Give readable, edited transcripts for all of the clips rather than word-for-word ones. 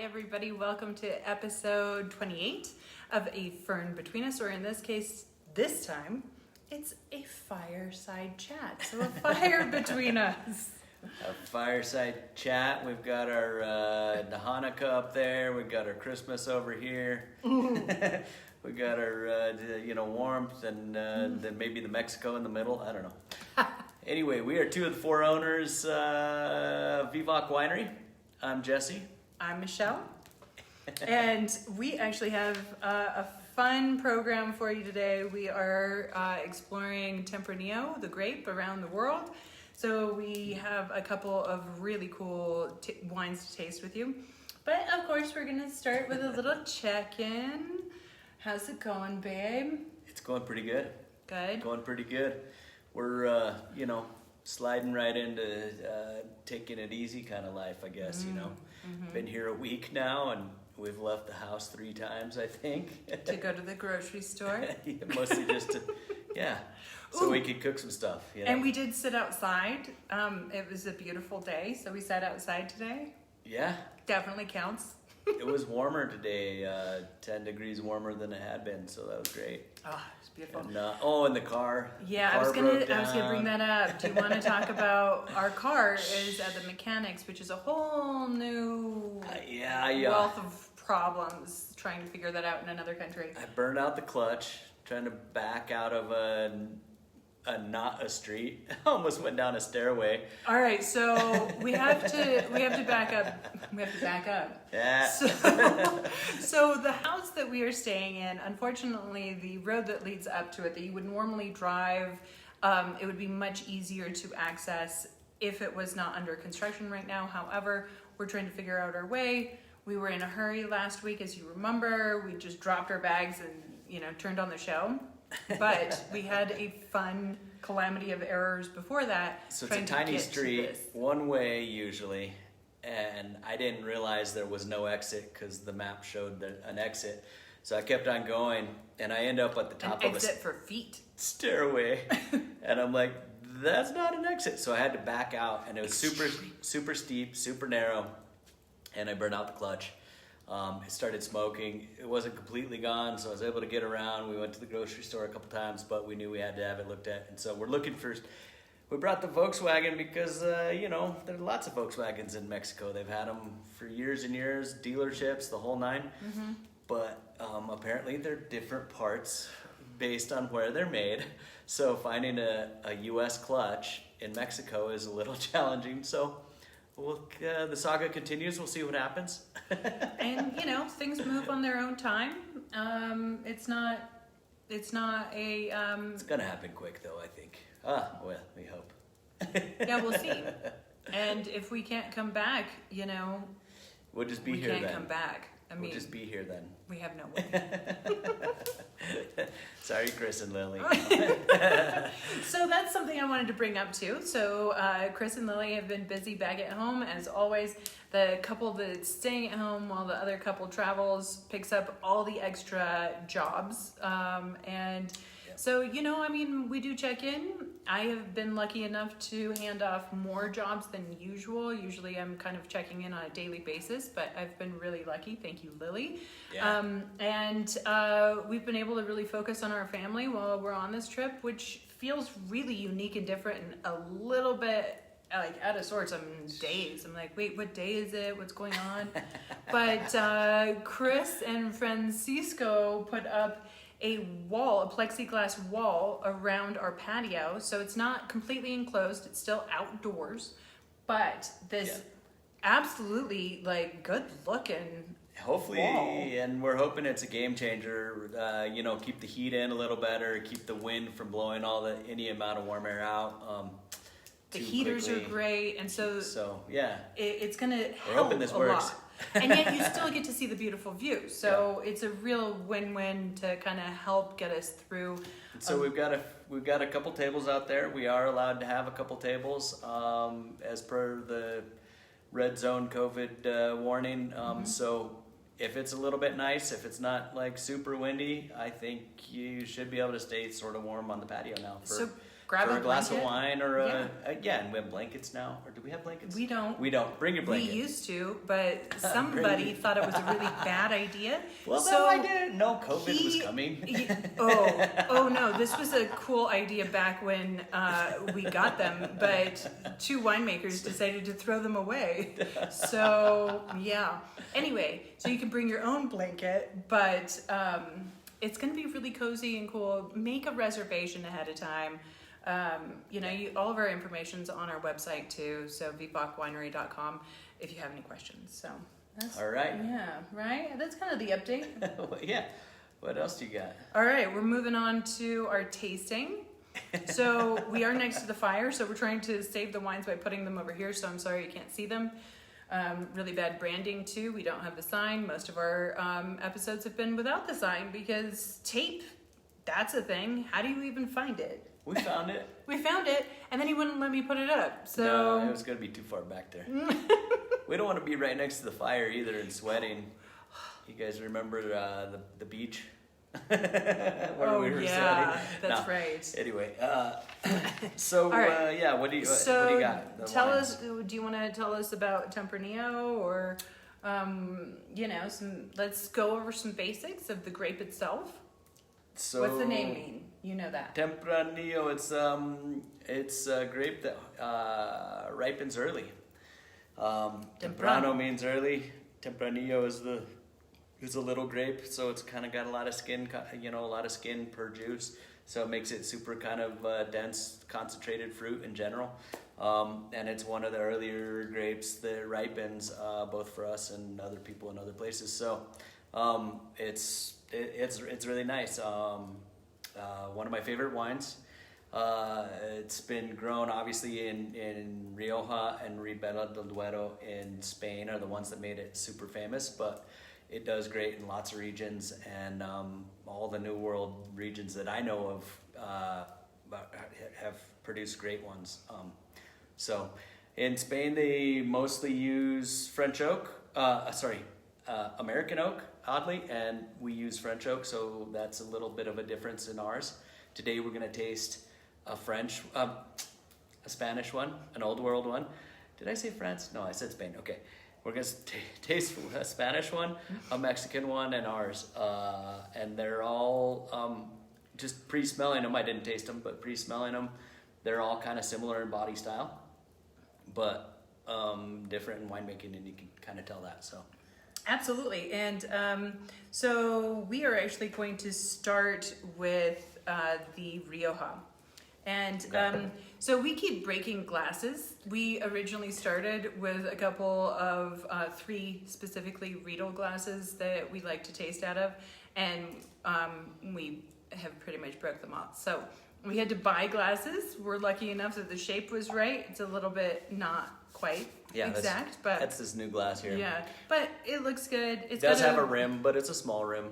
everybody. Welcome to episode 28 of A Fern Between Us, or in this case, this time, it's a fireside chat. So a fire between us. A fireside chat. We've got our the Hanukkah up there. We've got our Christmas over here. We got our warmth and then maybe the Mexico in the middle. I don't know. Anyway, we are two of the four owners of Vivoc Winery. I'm Jesse. I'm Michelle. And we actually have a fun program for you today. We are exploring Tempranillo, the grape, around the world. So we have a couple of really cool wines to taste with you. But of course, we're going to start with a little check-in. How's it going, babe? It's going pretty good. Good. Going pretty good. We're, sliding right into taking it easy kind of life, I guess, Been here a week now, and we've left the house 3 times, I think. To go to the grocery store? Yeah, mostly just to, so we could cook some stuff. And we did sit outside. It was a beautiful day, so we sat outside today. Yeah. Definitely counts. It was warmer today, 10 degrees warmer than it had been, so that was great. Oh, it's beautiful. And, in the car. Yeah, I was gonna bring that up. Do you want to talk about our car is at the mechanics, which is a whole new wealth of problems trying to figure that out in another country. I burned out the clutch trying to back out of not a street. Almost went down a stairway. All right, so we have to back up. We have to back up. Yeah. So the house that we are staying in, unfortunately, the road that leads up to it that you would normally drive, it would be much easier to access if it was not under construction right now. However, we're trying to figure out our way. We were in a hurry last week, as you remember. We just dropped our bags and turned on the show. But we had a fun calamity of errors before that. So it's a tiny street, one way usually, and I didn't realize there was no exit because the map showed an exit. So I kept on going, and I end up at the top of a exit for feet stairway, and I'm like, that's not an exit. So I had to back out, and it was super steep, super narrow, and I burned out the clutch. It started smoking. It wasn't completely gone, so I was able to get around. We went to the grocery store a couple times, but we knew we had to have it looked at. And so we brought the Volkswagen because, there are lots of Volkswagens in Mexico. They've had them for years and years, dealerships, the whole nine. Mm-hmm. But apparently they're different parts based on where they're made. So finding a U.S. clutch in Mexico is a little challenging. So the saga continues. We'll see what happens. And things move on their own time. It's not a. It's gonna happen quick, though. I think. We hope. Yeah, we'll see. And if we can't come back, we'll just be here then. We can't come back. We'll just be here then. We have no way. Sorry, Chris and Lily. So that's something I wanted to bring up too. So Chris and Lily have been busy back at home as always. The couple that's staying at home while the other couple travels picks up all the extra jobs. So, we do check in. I have been lucky enough to hand off more jobs than usual. Usually I'm kind of checking in on a daily basis, but I've been really lucky. Thank you, Lily. Yeah. We've been able to really focus on our family while we're on this trip, which feels really unique and different and a little bit like out of sorts on days. I'm like, wait, what day is it? What's going on? But Chris and Francisco put up a plexiglass wall around our patio. So it's not completely enclosed. It's still outdoors. But this absolutely good looking hopefully wall. And we're hoping it's a game changer. Keep the heat in a little better, keep the wind from blowing any amount of warm air out. The heaters are great, and so it's going to help. We're hoping this works. Lot. And yet you still get to see the beautiful view. So it's a real win-win to kind of help get us through. So we've got a couple tables out there. We are allowed to have a couple tables as per the red zone COVID warning. So if it's a little bit nice, if it's not super windy, I think you should be able to stay sort of warm on the patio now grab for a a glass blanket. of wine or and we have blankets now. Or do we have blankets? We don't. We don't. Bring your blanket. We used to, but somebody thought it was a really bad idea. Well, so I didn't know COVID was coming. Oh no, this was a cool idea back when we got them, but 2 winemakers decided to throw them away. So yeah. Anyway, so you can bring your own blanket, but it's going to be really cozy and cool. Make a reservation ahead of time. All of our information's on our website too, so vbachwinery.com if you have any questions. So that's all right. Yeah, right? That's kind of the update. Yeah. What else do you got? All right, we're moving on to our tasting. So we are next to the fire, so we're trying to save the wines by putting them over here, so I'm sorry you can't see them. Really bad branding too. We don't have the sign. Most of our episodes have been without the sign because tape, that's a thing. How do you even find it? We found it. We found it, and then he wouldn't let me put it up. So no, it was going to be too far back there. We don't want to be right next to the fire either and sweating. You guys remember the beach? Where we were sweating? That's right. Anyway, All right. what do you got? The Tell wines. us. Do you want to tell us about Tempranillo, or let's go over some basics of the grape itself. So what's the name mean? You know that. Tempranillo. It's a grape that ripens early. Temprano means early. Tempranillo is a little grape, so it's kind of got a lot of skin, a lot of skin per juice. So it makes it super kind of dense, concentrated fruit in general. And it's one of the earlier grapes that ripens both for us and other people in other places. So it's really nice. One of my favorite wines. It's been grown obviously in Rioja and Ribera del Duero in Spain are the ones that made it super famous, but it does great in lots of regions, and all the New World regions that I know of have produced great ones. So in Spain they mostly use French oak, American oak, oddly, and we use French oak, so that's a little bit of a difference in ours. Today we're going to taste a Spanish one, an old world one. Did I say France? No, I said Spain. Okay. We're going to taste a Spanish one, a Mexican one, and ours. And they're all, just pre-smelling them, I didn't taste them, but pre-smelling them, they're all kind of similar in body style, but different in winemaking, and you can kind of tell that, so. Absolutely. And so we are actually going to start with the Rioja. And so we keep breaking glasses. We originally started with a couple of 3 specifically Riedel glasses that we like to taste out of, and we have pretty much broke them all. So we had to buy glasses. We're lucky enough that the shape was right. It's a little bit not quite exact, but that's this new glass here. Yeah, but it looks good. It does have a rim, but it's a small rim.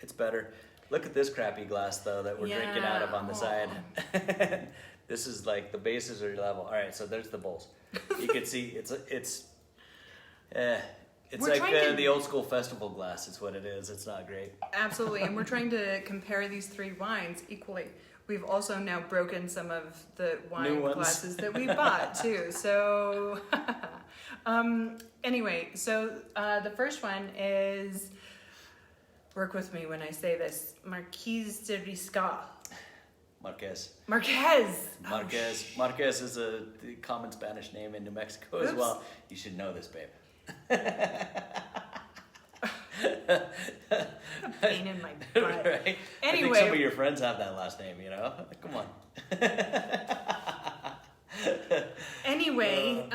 It's better. Look at this crappy glass though that we're drinking out of on the side. This is like the bases are level. All right, so there's the bowls. You can see it's like the old school festival glass. It's what it is. It's not great. Absolutely, and we're trying to compare these 3 wines equally. We've also now broken some of the wine glasses that we bought too. So anyway, so the first one is, work with me when I say this, Marquise de Riscal. Marquez. Marquez is a common Spanish name in New Mexico as well. You should know this, babe. A pain in my butt. Right? Anyway. I think some of your friends have that last name, Come on. Anyway,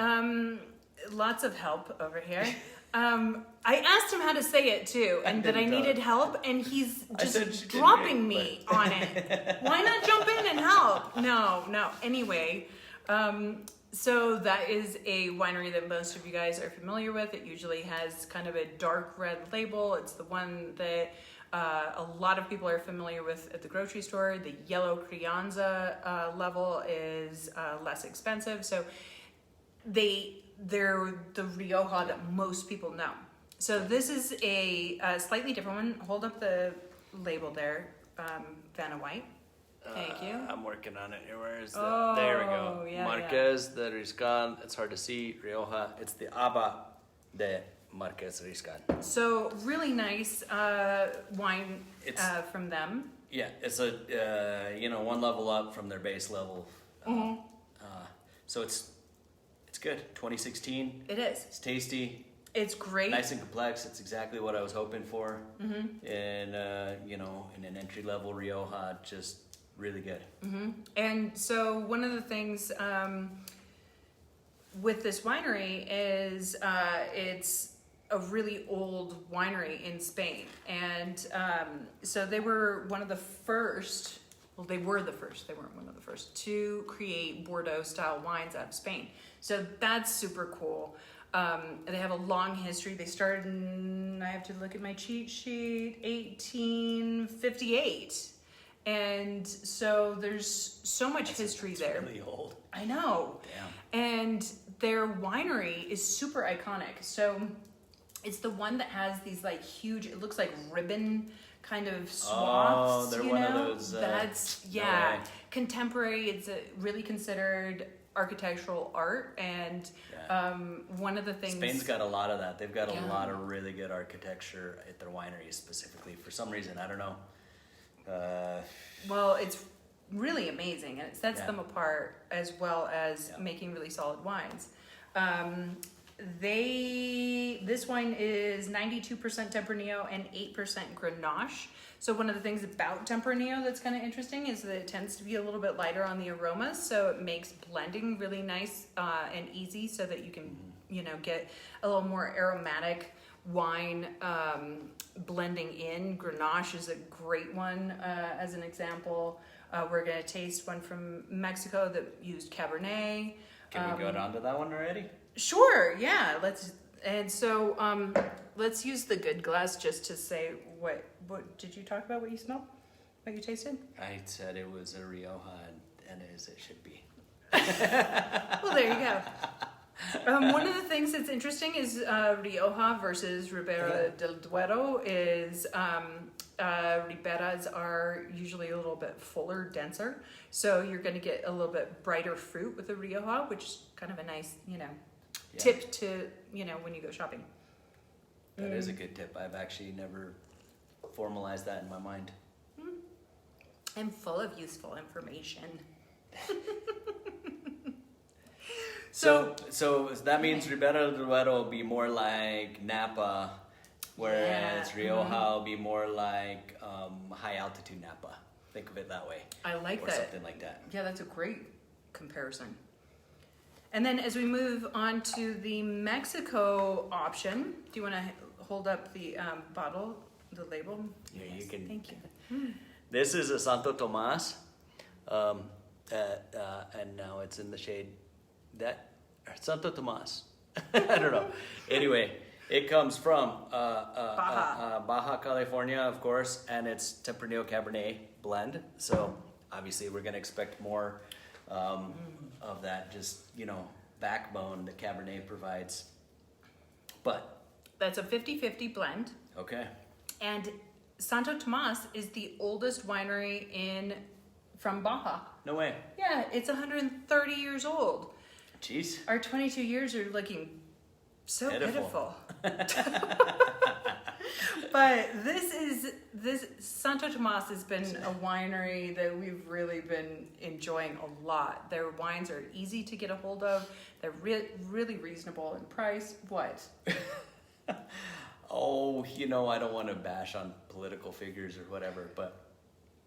lots of help over here. I asked him how to say it too, and that I needed help, and he's just dropping me on it. Why not jump in and help? No. Anyway, so that is a winery that most of you guys are familiar with. It usually has kind of a dark red label. It's the one that a lot of people are familiar with at the grocery store. The yellow Crianza level is less expensive. So they're the Rioja that most people know. So this is a slightly different one. Hold up the label there, Vanna White. Thank you. I'm working on it. Where is Oh, there we go. yeah, Marquez de Riscal. It's hard to see. Rioja. It's the Aba de Marquez Riscal. So really nice wine from them. Yeah, it's a one level up from their base level. So it's good. 2016. It is. It's tasty. It's great. Nice and complex. It's exactly what I was hoping for. And in an entry level Rioja, just really good. And so one of the things with this winery is it's a really old winery in Spain. And so they were one of the first, well, they were the first, they weren't one of the first, to create Bordeaux style wines out of Spain. So that's super cool. They have a long history. They started in, I have to look at my cheat sheet, 1858. And so there's so much history there. Really old. I know. Damn. And their winery is super iconic. So it's the one that has these like huge, it looks like ribbon kind of swaths. Oh, they're one of those. That's, contemporary. It's really considered architectural art. And one of the things. Spain's got a lot of that. They've got a lot of really good architecture at their wineries specifically. For some reason, I don't know. Well, it's really amazing, and it sets them apart as well as making really solid wines. This wine is 92% Tempranillo and 8% Grenache. So one of the things about Tempranillo that's kind of interesting is that it tends to be a little bit lighter on the aromas, so it makes blending really nice and easy, so that you can get a little more aromatic wine blending in. Grenache is a great one as an example. We're going to taste one from Mexico that used Cabernet. Can we go down to that one already? Sure, yeah. Let's use the good glass just to say what did you talk about? What you smelled? What you tasted? I said it was a Rioja, and as it should be. Well, there you go. One of the things that's interesting is Rioja versus Ribera del Duero is Riberas are usually a little bit fuller, denser. So you're going to get a little bit brighter fruit with the Rioja, which is kind of a nice, tip to, when you go shopping. That is a good tip. I've actually never formalized that in my mind. I'm full of useful information. So that means Ribera del Duero will be more like Napa, whereas Rioja will be more like high altitude Napa. Think of it that way. I like that. Or something like that. Yeah, that's a great comparison. And then as we move on to the Mexico option, do you want to hold up the bottle, the label? Yeah, yes, you can. Thank you. This is a Santo Tomas, and now it's in the shade. Santo Tomas. I don't know. Anyway, it comes from Baja California, of course, and it's Tempranillo Cabernet blend. So obviously we're going to expect more of that backbone that Cabernet provides. But that's a 50-50 blend. Okay. And Santo Tomas is the oldest winery from Baja. No way. Yeah, it's 130 years old. Jeez. Our 22 years are looking so pitiful. But this Santo Tomas has been a winery that we've really been enjoying a lot. Their wines are easy to get a hold of. They're really reasonable in price. What? Oh, I don't want to bash on political figures or whatever, but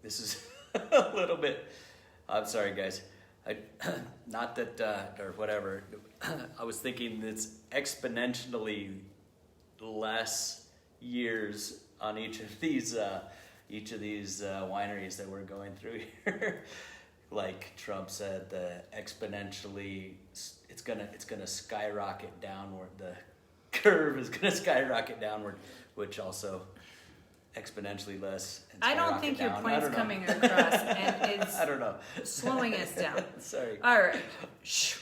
this is a little bit. I'm sorry, guys. Not that or whatever. I was thinking it's exponentially less years on each of these wineries that we're going through here. Like Trump said, exponentially, it's gonna skyrocket downward. The curve is gonna skyrocket downward, which also exponentially less. I don't think your point's coming across, and it's I don't know. slowing us down. Sorry. All right. Shh.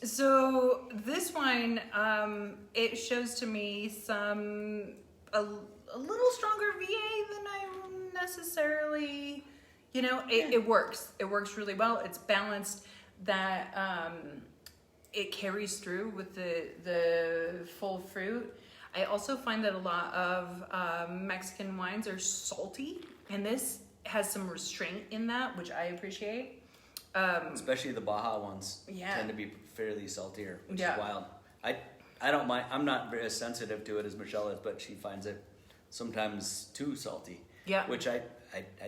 So this wine, it shows to me a little stronger VA than I necessarily, You know, it works. It works really well. It's balanced. That it carries through with the full fruit. I also find that a lot of Mexican wines are salty, and this has some restraint in that, which I appreciate. Especially the Baja ones tend to be fairly saltier, which is wild. I don't mind. I'm not very sensitive to it as Michelle is, but she finds it sometimes too salty. Yeah. Which I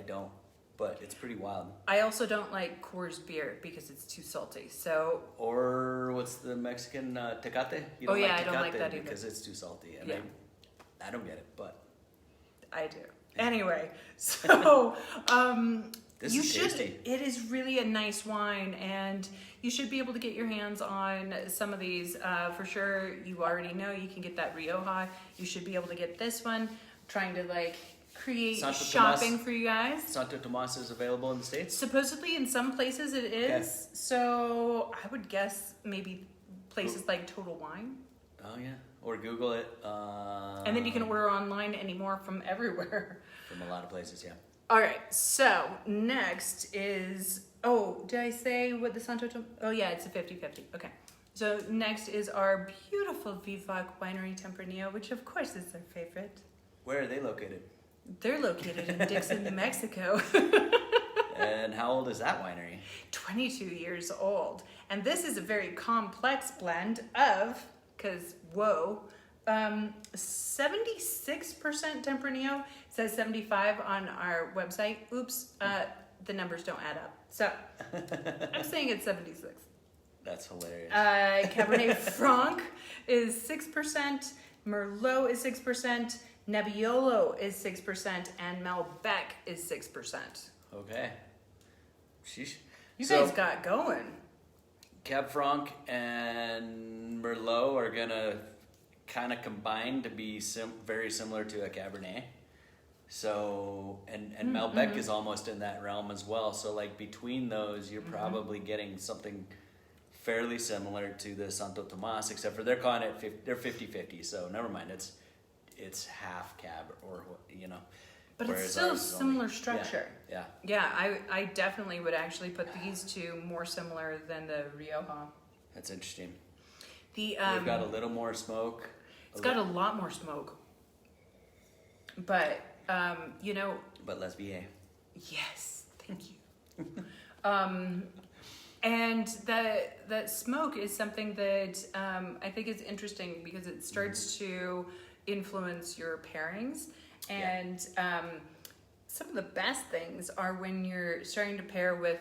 don't, but it's pretty wild. I also don't like Coors beer because it's too salty. So. Or what's the Mexican Tecate? You don't I don't like that either because it's too salty. And I don't get it, but I do. Anyway, so this is tasty. It is really a nice wine, and you should be able to get your hands on some of these. For sure, you already know you can get that Rioja. You should be able to get this one. I'm trying to create shopping for you guys. Santo Tomas is available in the States? Supposedly in some places it is. Okay. So I would guess maybe places like Total Wine. Oh yeah. Or Google it. And then you can order online anymore from everywhere. From a lot of places, yeah. All right, so next is, did I say what the Santo Tomas? Oh yeah, it's a 50-50. Okay. So next is our beautiful Vivac Winery Tempranillo, which of course is their favorite. Where are they located? They're located in Dixon, New Mexico. And how old is that winery? 22 years old. And this is a very complex blend of, 76% Tempranillo. It says 75 on our website. Oops, the numbers don't add up. So I'm saying it's 76. That's hilarious. Cabernet Franc is 6%, Merlot is 6%, Nebbiolo is 6%, and Malbec is 6%. Okay. Sheesh. You guys got going. Cab Franc and Merlot are gonna kind of combine to be very similar to a Cabernet. So, and Malbec is almost in that realm as well. So between those, you're probably getting something fairly similar to the Santo Tomas, except for they're calling it, they're 50-50. So never mind, it's half cab or. But it's still a similar structure. Yeah. I definitely would actually put these two more similar than the Rioja. That's interesting. They've got a little more smoke. It's got a lot more smoke. But, But less VA. Yes, thank you. And that smoke is something that I think is interesting because it starts to influence your pairings. And some of the best things are when you're starting to pair with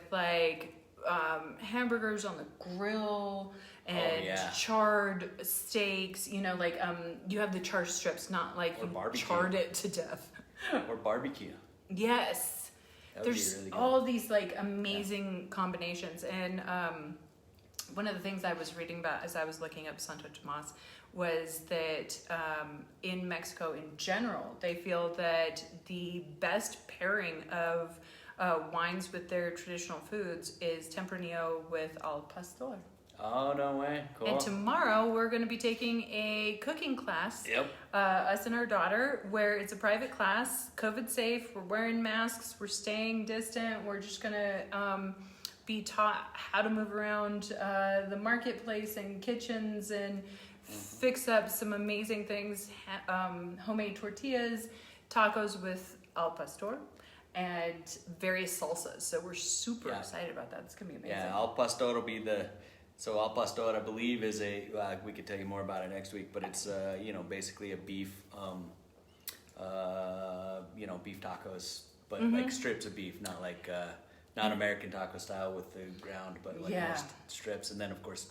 hamburgers on the grill and charred steaks. You have the char strips, not you charred it to death. Or barbecue. Yes. There's really all these amazing combinations. And one of the things I was reading about as I was looking up Santo Tomas was that in Mexico in general, they feel that the best pairing of wines with their traditional foods is Tempranillo with al pastor. Oh, no way. Cool. And tomorrow we're going to be taking a cooking class, us and our daughter, where it's a private class, COVID safe, we're wearing masks, we're staying distant, we're just going to be taught how to move around the marketplace and kitchens and fix up some amazing things, homemade tortillas, tacos with al pastor, and various salsas. So we're super excited about that. It's going to be amazing. Yeah, al pastor will be so al pastor, I believe, is we could tell you more about it next week, but it's, basically a beef, beef tacos, but strips of beef, not not American taco style with the ground, but most strips. And then, of course,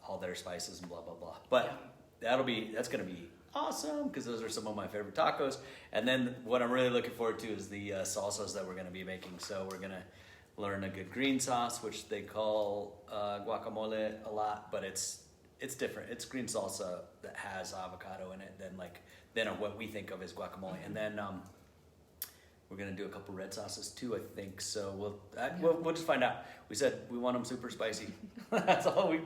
all their spices and blah blah blah. But that's gonna be awesome because those are some of my favorite tacos. And then what I'm really looking forward to is the salsas that we're gonna be making. So we're gonna learn a good green sauce, which they call guacamole a lot, but it's different. It's green salsa that has avocado in it than what we think of as guacamole. And then we're gonna do a couple red sauces too, I think. So we'll just find out. We said we want them super spicy. That's all we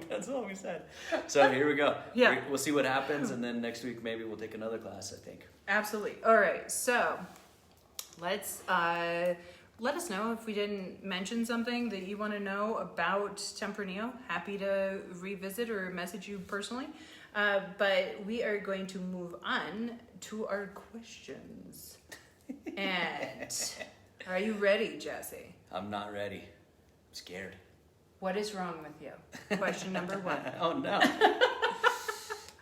said. So here we go. Yeah. We'll see what happens, and then next week maybe we'll take another class, I think. Absolutely. All right. So let's let us know if we didn't mention something that you want to know about Tempranillo. Happy to revisit or message you personally. But we are going to move on to our questions. And are you ready, Jesse? I'm not ready. I'm scared. What is wrong with you? Question number 1. Oh, no.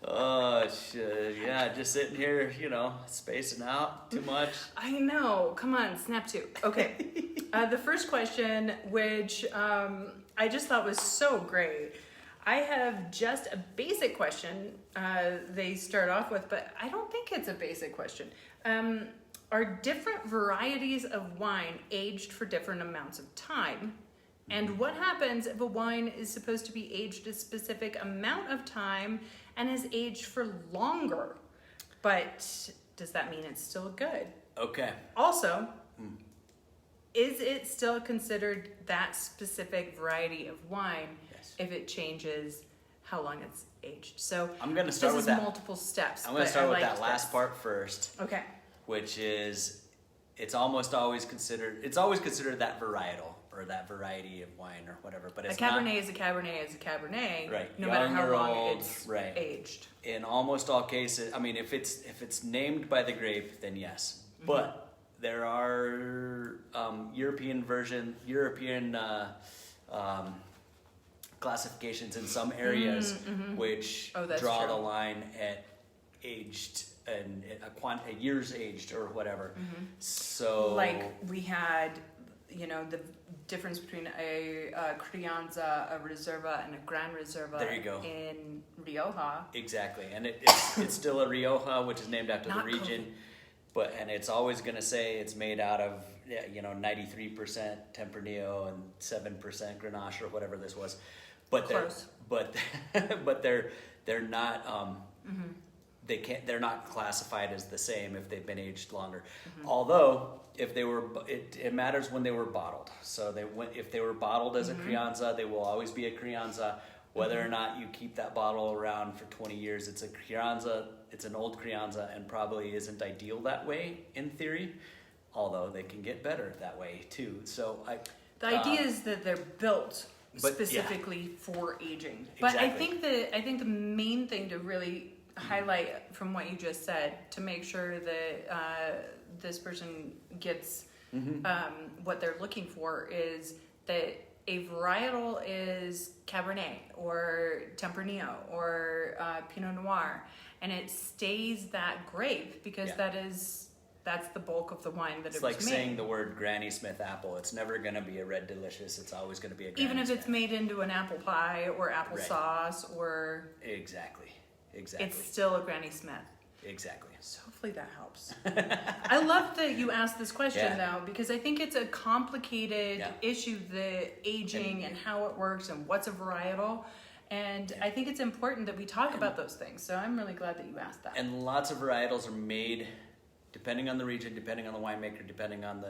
Oh, shit. Yeah, just sitting here, spacing out too much. I know. Come on, snap to. Okay. The first question, which I just thought was so great. I have just a basic question they start off with, but I don't think it's a basic question. Are different varieties of wine aged for different amounts of time? And what happens if a wine is supposed to be aged a specific amount of time and is aged for longer? But does that mean it's still good? Okay. Also, is it still considered that specific variety of wine if it changes how long it's aged? So I'm going to start with that. Multiple steps. I'm going to start with that last part first. Okay. Which is, it's always considered that varietal or that variety of wine or whatever, but it's a Cabernet is a Cabernet is a Cabernet, right? No matter how long old, it's right. aged. In almost all cases, I mean, if it's named by the grape, then yes. Mm-hmm. But there are European classifications in some areas which draw the line at aged and a year's aged or whatever. So like we had, the difference between a Crianza, a Reserva, and a Gran Reserva. There you go. In Rioja. Exactly, and it's still a Rioja, which is named after the region, and it's always going to say it's made out of 93% Tempranillo and 7% Grenache or whatever this was, but they're not. They're not classified as the same if they've been aged longer. Although if they were, it matters when they were bottled. So if they were bottled as a Crianza, they will always be a Crianza. Whether or not you keep that bottle around for 20 years, it's a Crianza. It's an old Crianza and probably isn't ideal that way in theory. Although they can get better that way too. So the idea is that they're built specifically for aging. But exactly. I think the main thing to really highlight from what you just said to make sure that this person gets what they're looking for is that a varietal is Cabernet or Tempranillo or Pinot Noir, and it stays that grape because that's the bulk of the wine that it's it was like made. saying the word Granny Smith apple. It's never going to be a Red Delicious. It's always going to be a Granny even if Smith. it's made into an apple pie or applesauce or exactly. It's still a Granny Smith. Exactly. So hopefully that helps. I love that you asked this question though, because I think it's a complicated issue, the aging and how it works and what's a varietal. And I think it's important that we talk about those things. So I'm really glad that you asked that. And lots of varietals are made, depending on the region, depending on the winemaker, depending on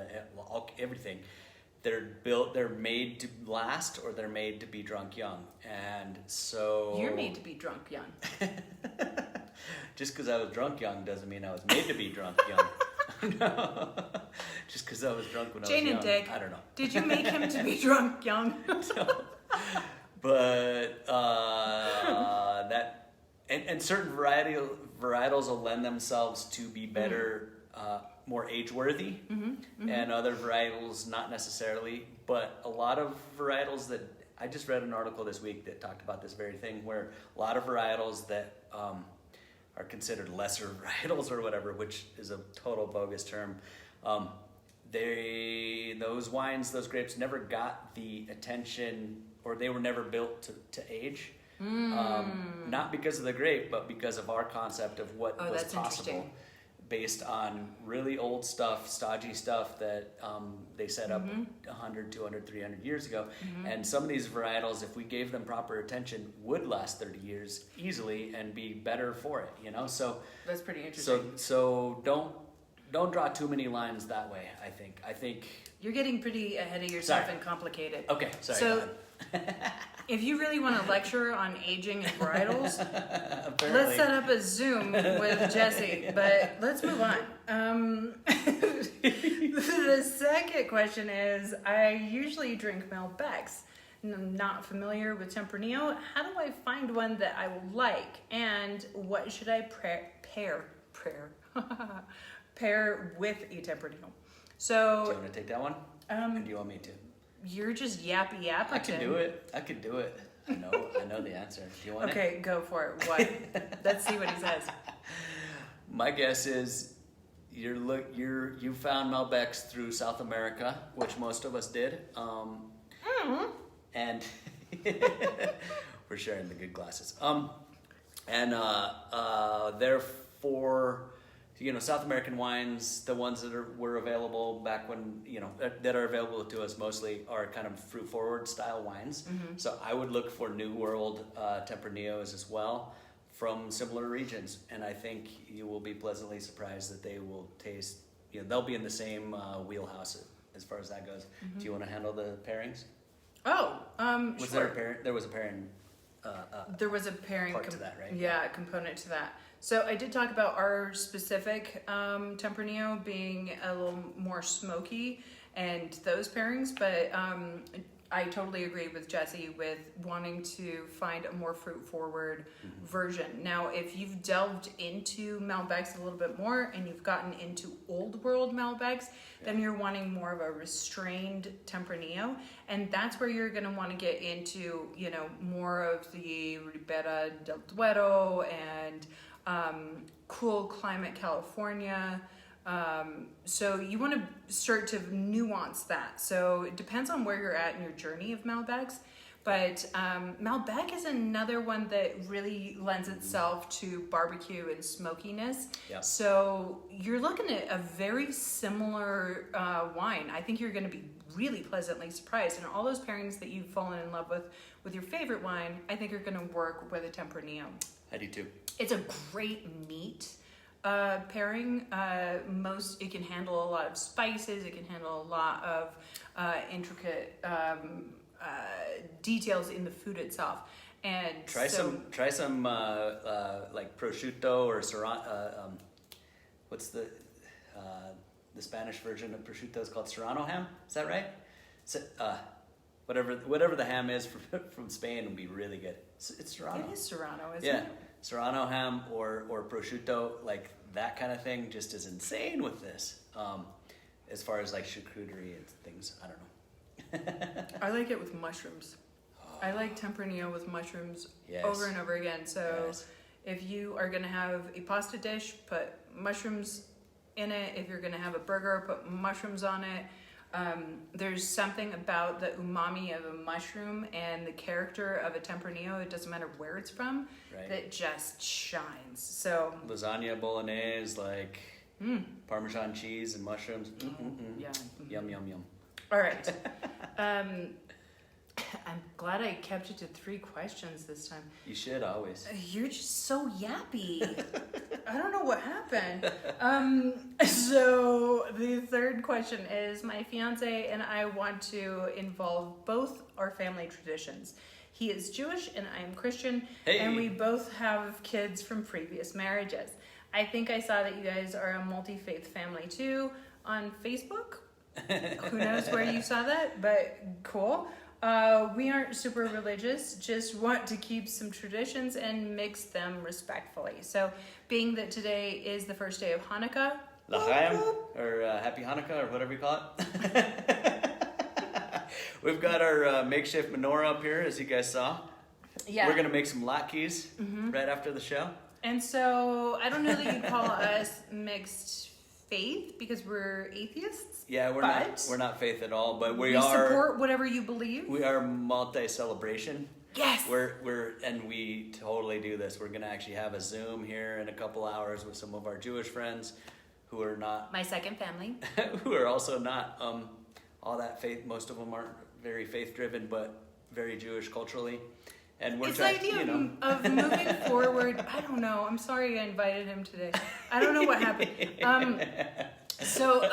everything. They're made to last or they're made to be drunk young. And so... You're made to be drunk young. Just because I was drunk young doesn't mean I was made to be drunk young. No. Just because I was drunk when Jane I was young. and Dick, I don't know. Did you make him to be drunk young? No. But and certain varietals will lend themselves to be better... more age-worthy, and other varietals not necessarily, but a lot of varietals that, I just read an article this week that talked about this very thing, where a lot of varietals that are considered lesser varietals or whatever, which is a total bogus term, those grapes never got the attention, or they were never built to age. Not because of the grape, but because of our concept of what was possible. Based on really old stuff, stodgy stuff that they set up 100, 200, 300 years ago. And some of these varietals, if we gave them proper attention, would last 30 years easily and be better for it, So that's pretty interesting. So don't don't draw too many lines that way. I think. You're getting pretty ahead of yourself Sorry. and complicated. Okay, sorry. So, if you really want to lecture on aging and varietals, let's set up a Zoom with Jesse. But let's move on. The second question is, I usually drink Malbecs. I'm not familiar with Tempranillo. How do I find one that I like? And what should I pair with a Tempranillo? So, do you want to take that one? Or do you want me to? You're just yappy yapperton. I can do it. I know the answer. Do you want it? Okay, go for it. What? Let's see what he says. My guess is you found Malbecs through South America, which most of us did. And we're sharing the good glasses. Therefore, South American wines, the ones that were available back when, that are available to us mostly are kind of fruit forward style wines. Mm-hmm. So I would look for New World Tempranillos as well from similar regions. And I think you will be pleasantly surprised that they will taste, they'll be in the same wheelhouse as far as that goes. Mm-hmm. Do you want to handle the pairings? Oh, Was sure. there a pairing? There was a pairing. There was a pairing part to that, right? Yeah, component to that. So I did talk about our specific Tempranillo being a little more smoky and those pairings, but I totally agree with Jesse with wanting to find a more fruit-forward version. Now, if you've delved into Malbecs a little bit more and you've gotten into Old World Malbecs, then you're wanting more of a restrained Tempranillo, and that's where you're going to want to get into, more of the Ribera del Duero and cool climate California. So you want to start to nuance that. So it depends on where you're at in your journey of Malbecs. But Malbec is another one that really lends itself to barbecue and smokiness. Yep. So you're looking at a very similar wine. I think you're going to be really pleasantly surprised. And all those pairings that you've fallen in love with your favorite wine, I think are going to work with a Tempranillo. I do too. It's a great meat pairing. It can handle a lot of spices. It can handle a lot of intricate details in the food itself. And try some like prosciutto or serrano. What's the Spanish version of prosciutto is called serrano ham? Is that right? So, whatever the ham is from Spain would be really good. It's serrano. It is serrano, isn't yeah. it? Serrano ham or prosciutto, like that kind of thing, just is insane with this. As far as like charcuterie and things, I don't know. I like it with mushrooms. I like Tempranillo with mushrooms Yes. over and over again. So Yes. if you are going to have a pasta dish, put mushrooms in it. If you're going to have a burger, put mushrooms on it. There's something about the umami of a mushroom and the character of a Tempranillo, it doesn't matter where it's from, Right. that just shines. So Lasagna bolognese, like Parmesan cheese and mushrooms. yeah. Yum, yum, yum. All right. I'm glad I kept it to 3 questions this time. You should always. You're just so yappy. I don't know what happened. So the third question is, my fiance and I want to involve both our family traditions. He is Jewish and I am Christian, Hey. and we both have kids from previous marriages. I think I saw that you guys are a multi-faith family too on Facebook. Who knows where you saw that, but cool. We aren't super religious, just want to keep some traditions and mix them respectfully. So, being that today is the first day of Hanukkah, L'chaim, or Happy Hanukkah, or whatever you call it. We've got our makeshift menorah up here, as you guys saw. yeah. We're going to make some latkes right after the show. And so, I don't know that you'd call us mixed faith because we're atheists. Yeah, we're not faith at all, but we are support whatever you believe. We are multi-celebration. Yes. We totally do this. We're gonna actually have a Zoom here in a couple hours with some of our Jewish friends who are not My second family. who are also not all that faith. Most of them aren't very faith driven, but very Jewish culturally. And we're It's the idea of moving forward. I don't know. I'm sorry I invited him today. I don't know what happened. So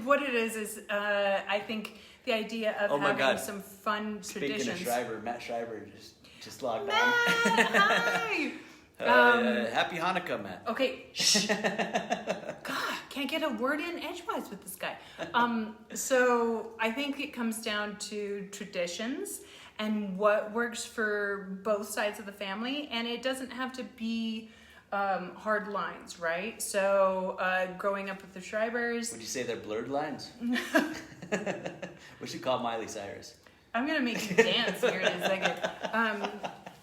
what it is I think the idea of having some fun traditions. Speaking of Schreiber, Matt Schreiber just logged on. Hi! Happy Hanukkah, Matt. Okay, shh. God, can't get a word in edgewise with this guy. So I think it comes down to traditions and what works for both sides of the family, and it doesn't have to be hard lines, right? So growing up with the Schreibers. Would you say they're blurred lines? We should call Miley Cyrus. I'm gonna make you dance here in a second.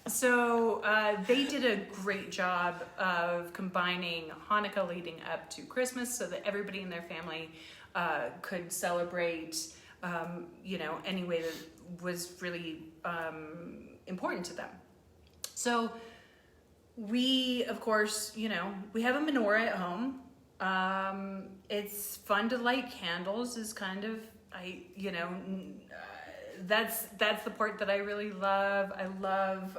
So they did a great job of combining Hanukkah leading up to Christmas so that everybody in their family could celebrate, any way that was really important to them. So we, of course, we have a menorah at home. It's fun to light candles is kind of, that's the part that I really love. I love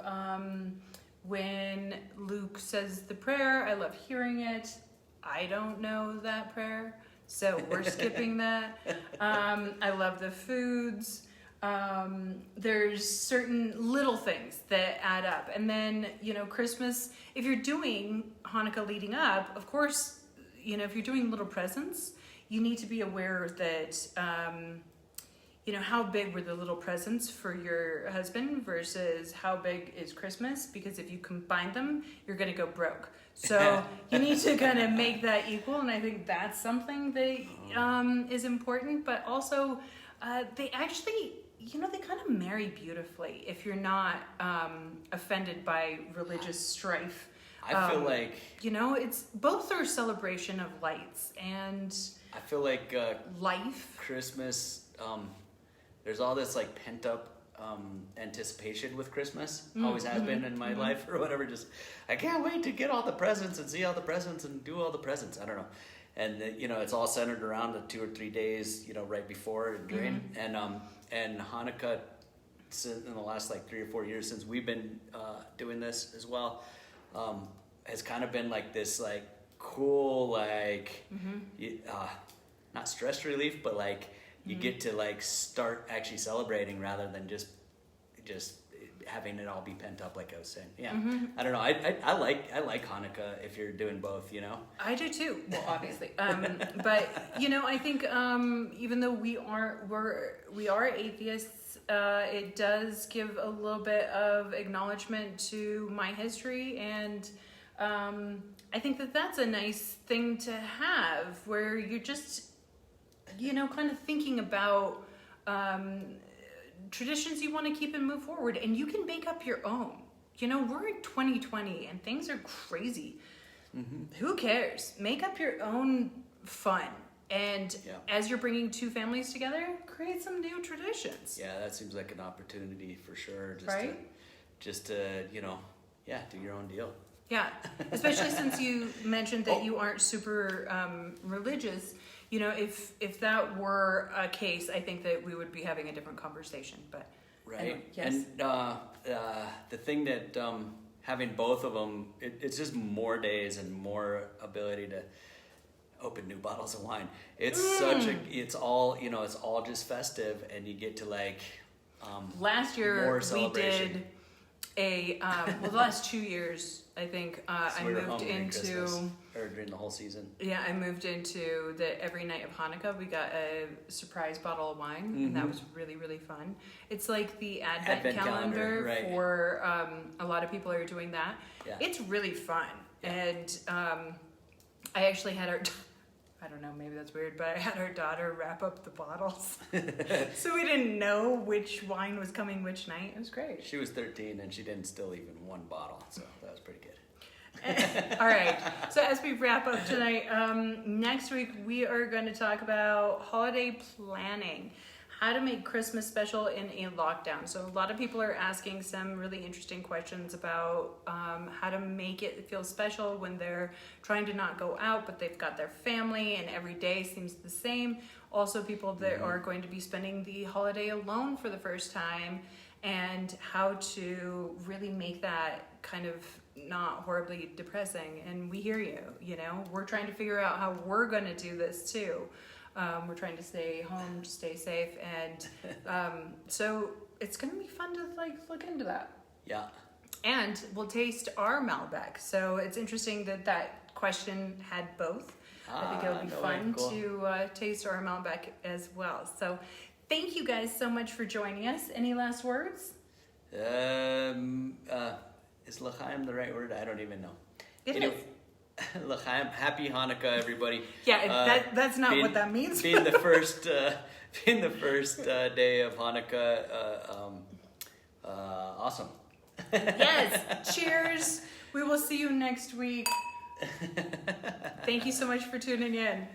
when Luke says the prayer. I love hearing it. I don't know that prayer, so we're skipping that. I love the foods. There's certain little things that add up. And then, Christmas, if you're doing Hanukkah leading up, of course, if you're doing little presents, you need to be aware that, how big were the little presents for your husband versus how big is Christmas? Because if you combine them, you're going to go broke. So you need to kind of make that equal. And I think that's something that is important. But also, they actually, they kind of marry beautifully if you're not offended by religious strife. I feel like... it's both are a celebration of lights and... I feel like... life. Christmas... there's all this like pent up anticipation with Christmas. Always has been in my life or whatever. Just I can't wait to get all the presents and see all the presents and do all the presents. I don't know. And it's all centered around the 2 or 3 days, right before and during. And Hanukkah, in the last like 3 or 4 years since we've been doing this as well, has kind of been like this like cool like not stress relief, but like. You get to like start actually celebrating rather than just having it all be pent up, like I was saying. Yeah, I don't know. I like Hanukkah if you're doing both. I do too. Well, obviously, but I think even though we are atheists, it does give a little bit of acknowledgement to my history, and I think that that's a nice thing to have, where you're just. Kind of thinking about traditions you want to keep and move forward, and you can make up your own. We're in 2020 and things are crazy. Who cares? Make up your own fun. And as you're bringing two families together, create some new traditions. Yeah, that seems like an opportunity for sure. Just to do your own deal. Yeah, especially since you mentioned that you aren't super religious. If that were a case, I think that we would be having a different conversation. But right, anyway, yes. And the thing that having both of them, it's just more days and more ability to open new bottles of wine. It's it's all just festive, and you get to like. Last year we did the last 2 years. I think I moved into or during the whole season. Yeah, I moved into the every night of Hanukkah. We got a surprise bottle of wine, and that was really, really fun. It's like the Advent calendar right. for a lot of people are doing that. Yeah. It's really fun, and I actually had our. I don't know, maybe that's weird, but I had our daughter wrap up the bottles. So we didn't know which wine was coming which night. It was great. She was 13 and she didn't still even one bottle, so that was pretty good. All right, so as we wrap up tonight, next week we are going to talk about holiday planning. How to make Christmas special in a lockdown. So a lot of people are asking some really interesting questions about how to make it feel special when they're trying to not go out, but they've got their family and every day seems the same. Also people that are going to be spending the holiday alone for the first time, and how to really make that kind of not horribly depressing. And we hear you, you know, we're trying to figure out how we're going to do this too. We're trying to stay home, to stay safe. And so it's going to be fun to like look into that. Yeah. And we'll taste our Malbec. So it's interesting that that question had both. I think it'll be fun to taste our Malbec as well. So thank you guys so much for joining us. Any last words? Is L'chaim the right word? I don't even know. It is. L'chaim, happy Hanukkah, everybody. Yeah, that's not what that means. Being the first day of Hanukkah, awesome. Yes, cheers. We will see you next week. Thank you so much for tuning in.